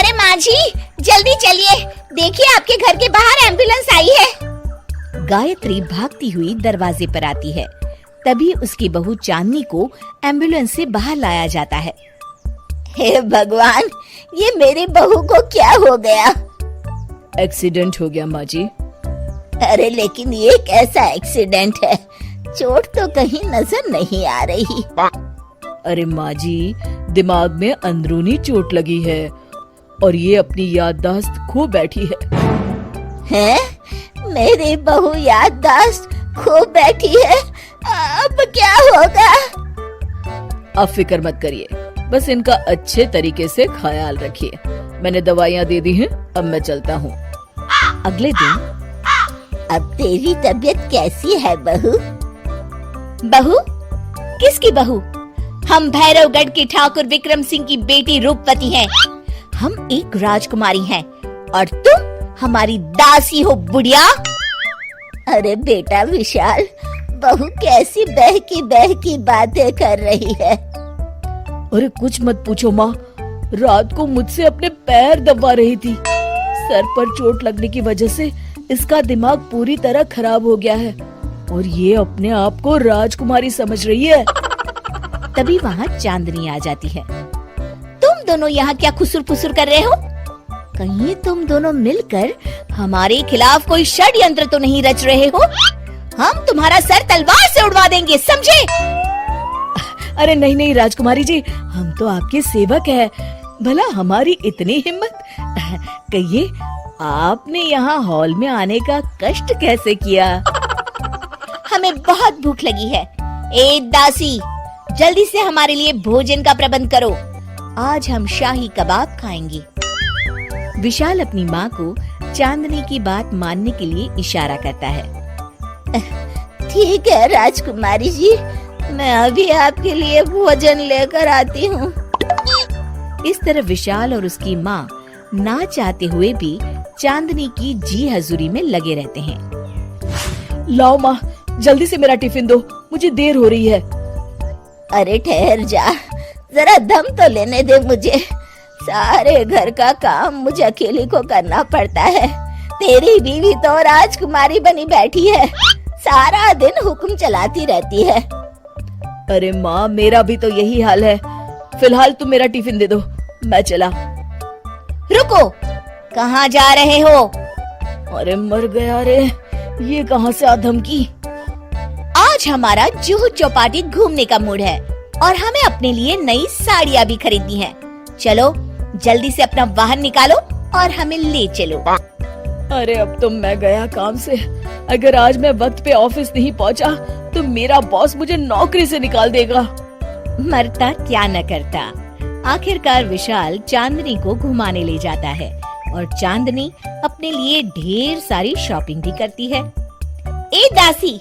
अरे माँ जी, जल्दी चलिए, देखिए आपके घर के बाहर एम्बुलेंस आई है। गायत्री भागती हुई दरवाजे पर आती है। तभी उसकी बहू चांदनी को एम्बुलेंस से बाहर लाया जाता है। हे भगवान, ये मेरी बहू को क्या हो गया? एक्सीडेंट हो गया माँ जी। अरे लेकिन ये कैसा एक्सीडेंट है? चोट तो कहीं नजर नहीं आ रही। अरे माँ जी, दिमाग में अंदरूनी चोट लगी है और ये अपनी याददाश्त खो बैठी है। हैं? मेरी बहू याददाश्त खो बैठी है, अब क्या होगा? आप फिक्र मत करिए, बस इनका अच्छे तरीके से ख्याल रखिए। मैंने दवाइयाँ दे दी हैं, अब मैं चलता हूँ। अगले दिन, अब तेरी तबीयत कैसी है बहू? बहू? किसकी बहू? हम भैरवगढ़ के ठाकुर विक्रम सिंह की बेटी रूपवती हैं। हम एक राजकुमारी हैं और तुम हमारी दासी हो बुढ़िया। अरे बेटा विशाल, बहू कैसी बहकी बातें कर रही है। अरे कुछ मत पूछो माँ, रात को मुझसे अपने पैर दबा रही थी। सर पर चोट लगने की वजह से इसका दिमाग पूरी तरह खराब हो गया है और ये अपने आप को राजकुमारी समझ रही है। तभी वहाँ चांदनी आ जाती है। तुम दोनों यहाँ क्या खुसुर फुसुर कर रहे हो? कहीं तुम दोनों मिलकर हमारे खिलाफ कोई षड्यंत्र तो नहीं रच रहे हो? हम तुम्हारा सर तलवार से उड़वा देंगे, समझे? अरे नहीं नहीं राजकुमारी जी, हम तो आपके सेवक हैं। भला हमारी इतनी हिम्मत? कहिए, आपने यहाँ हॉल में आने का कष्ट कैसे किया? हमें बहुत भूख लगी है। ए दासी, जल्दी से हमारे लिए भोजन का प्रबंध करो। आज हम शाही कबाब खाएंगे। विशाल अपनी माँ को चांदनी की बात मानने के लिए इशारा करता है। ठीक है राजकुमारी जी, मैं अभी आपके लिए भोजन लेकर आती हूँ। इस तरह विशाल और उसकी माँ ना चाहते हुए भी चांदनी की जी हजूरी में लगे रहते हैं। लाओ माँ, जल्दी से मेरा टिफिन दो, मुझे देर हो रही है। अरे ठहर जा, जरा दम तो लेने दे मुझे। सारे घर का काम मुझे अकेले को करना पड़ता है। तेरी बीवी तो राजकुमारी बनी बैठी है, सारा दिन हुक्म चलाती रहती है। अरे माँ, मेरा भी तो यही हाल है। फिलहाल तुम मेरा टिफिन दे दो, मैं चला। रुको, कहाँ जा रहे हो? अरे मर गया रे, ये कहाँ से आ धमकी? आज हमारा जुहू चौपाटी घूमने का मूड है और हमें अपने लिए नई साड़ियाँ भी खरीदनी है। चलो जल्दी से अपना वाहन निकालो और हमें ले चलो। अरे अब तो मैं गया काम से। अगर आज मैं वक्त पे ऑफिस नहीं पहुंचा तो मेरा बॉस मुझे नौकरी से निकाल देगा। मरता क्या न करता। आखिरकार विशाल चांदनी को घुमाने ले जाता है और चांदनी अपने लिए ढेर सारी शॉपिंग भी करती है। ए दासी,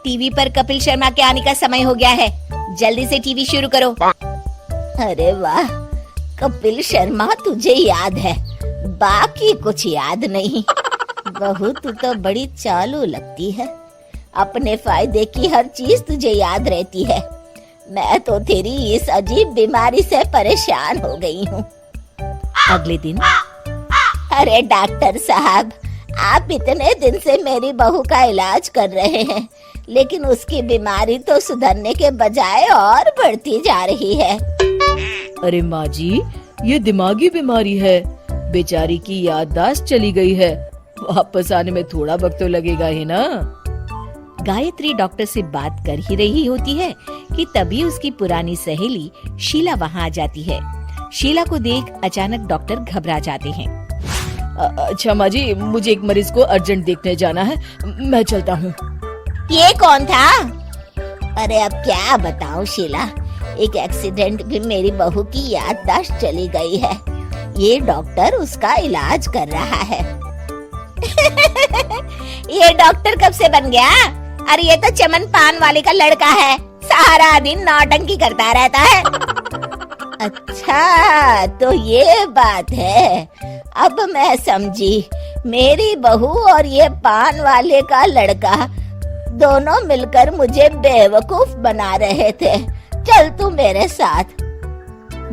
टीवी पर कपिल शर्मा के आने का समय हो गया है, जल्दी से टीवी शुरू करो। अरे वाह, कपिल शर्मा तुझे याद है, बाकी कुछ याद नहीं। बहू तू तो बड़ी चालू लगती है, अपने फायदे की हर चीज तुझे याद रहती है। मैं तो तेरी इस अजीब बीमारी से परेशान हो गई हूँ। अगले दिन, अरे डॉक्टर साहब, आप इतने दिन से मेरी बहू का इलाज कर रहे हैं, लेकिन उसकी बीमारी तो सुधरने के बजाय और बढ़ती जा रही है। अरे माँ जी, ये दिमागी बीमारी है, बेचारी की याददाश्त चली गई है। वापस आने में थोड़ा वक्त तो लगेगा ही ना। गायत्री डॉक्टर से बात कर ही रही होती है कि तभी उसकी पुरानी सहेली शीला वहाँ आ जाती है। शीला को देख अचानक डॉक्टर घबरा जाते हैं। अच्छा माँ जी, मुझे एक मरीज को अर्जेंट देखने जाना है, मैं चलता हूँ। ये कौन था? अरे अब क्या बताऊँ शीला, एक एक्सीडेंट में मेरी बहू की याददाश्त चली गई है। ये डॉक्टर उसका इलाज कर रहा है। ये डॉक्टर कब से बन गया? अरे ये तो चमन पान वाले का लड़का है, सारा दिन नौटंकी करता रहता है। अच्छा तो ये बात है, अब मैं समझी। मेरी बहू और ये पान वाले का लड़का दोनों मिलकर मुझे बेवकूफ बना रहे थे। चल तू मेरे साथ।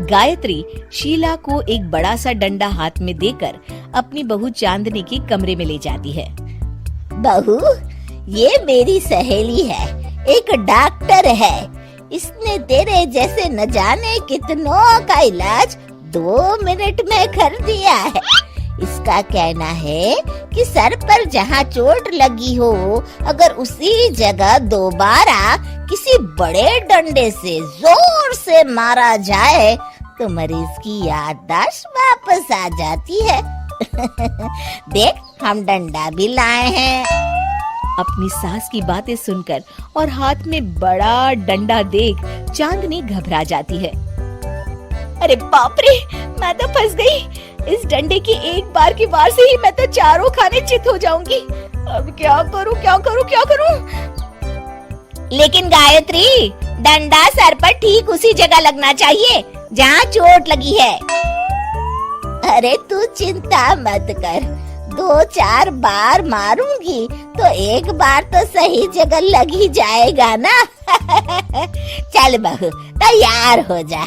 गायत्री शीला को एक बड़ा सा डंडा हाथ में देकर अपनी बहू चांदनी के कमरे में ले जाती है। बहू, ये मेरी सहेली है, एक डॉक्टर है। इसने तेरे जैसे न जाने कितनों का इलाज 2 मिनट में कर दिया है। इसका कहना है कि सर पर जहाँ चोट लगी हो, अगर उसी जगह दोबारा किसी बड़े डंडे से जोर से मारा जाए तो मरीज की याददाश्त वापस आ जाती है। देख, हम डंडा भी लाए हैं। अपनी सास की बातें सुनकर और हाथ में बड़ा डंडा देख चांदनी घबरा जाती है। अरे बाप रे, मैं तो फंस गई। इस डंडे की एक बार की वार से ही मैं तो चारों खाने चित हो जाऊंगी। अब क्या करूं, क्या करूं, क्या करूं? लेकिन गायत्री, डंडा सर पर ठीक उसी जगह लगना चाहिए जहाँ चोट लगी है। अरे तू चिंता मत कर, 2-4 बार मारूंगी तो एक बार तो सही जगह लग ही जाएगा ना। चल बहू, तैयार हो जा।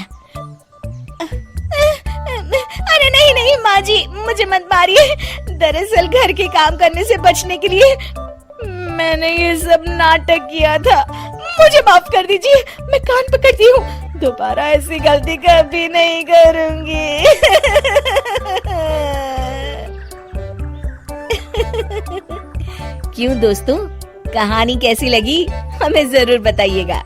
अरे नहीं नहीं माँ जी, मुझे मत मारिए। दरअसल घर के काम करने से बचने के लिए मैंने ये सब नाटक किया था। मुझे माफ कर दीजिए, मैं कान पकड़ती हूँ। दोबारा ऐसी गलती कभी नहीं करूंगी। क्यों दोस्तों, कहानी कैसी लगी हमें जरूर बताइएगा।